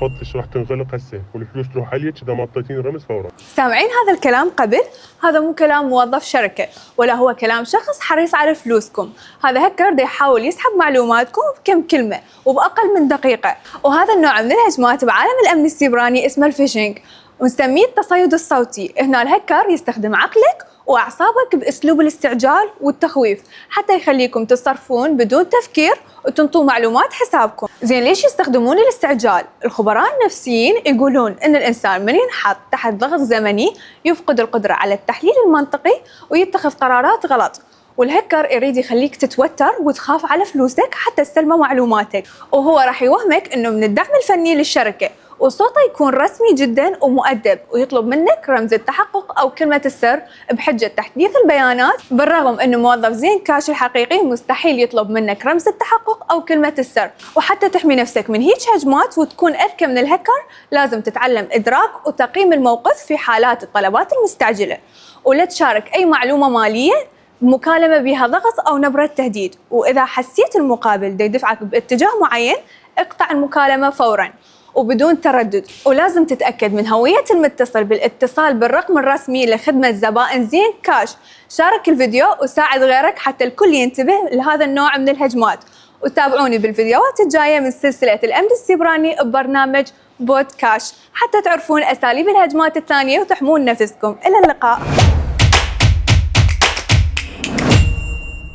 تفضلش راح تنغلق هسه والفلوس تروح عليك اذا ما اعطيتيني رمز فورا. سامعين هذا الكلام قبل؟ هذا مو كلام موظف شركة ولا هو كلام شخص حريص على فلوسكم. هذا هكر دا يحاول يسحب معلوماتكم بكم كلمة وبأقل من دقيقة. وهذا النوع من الهجمات بعالم الأمن السيبراني اسمه الفيشنج ونسميه التصيد الصوتي. هنا الهكر يستخدم عقلك وأعصابك بأسلوب الاستعجال والتخويف حتى يخليكم تتصرفون بدون تفكير وتنطوا معلومات حسابكم. زين ليش يستخدمون الاستعجال؟ الخبراء النفسيين يقولون إن الإنسان من ينحط تحت ضغط زمني يفقد القدرة على التحليل المنطقي ويتخذ قرارات غلط. والهكر يريد يخليك تتوتر وتخاف على فلوسك حتى تستلم معلوماتك، وهو راح يوهمك إنه من الدعم الفني للشركة وصوته يكون رسمي جدا ومؤدب ويطلب منك رمز التحقق أو كلمة السر بحجة تحديث البيانات، بالرغم أنه موظف زين كاش الحقيقي مستحيل يطلب منك رمز التحقق أو كلمة السر. وحتى تحمي نفسك من هيك هجمات وتكون أذكى من الهكر لازم تتعلم إدراك وتقييم الموقف في حالات الطلبات المستعجلة، ولا تشارك أي معلومة مالية مكالمة بها ضغط أو نبرة تهديد. وإذا حسيت المقابل دا يدفعك باتجاه معين اقطع المكالمة فوراً وبدون تردد. ولازم تتأكد من هوية المتصل بالاتصال بالرقم الرسمي لخدمة زبائن زين كاش. شارك الفيديو وساعد غيرك حتى الكل ينتبه لهذا النوع من الهجمات. وتابعوني بالفيديوهات الجاية من سلسلة الأمن السيبراني ببرنامج بودكاش حتى تعرفون أساليب الهجمات الثانية وتحمون نفسكم. إلى اللقاء.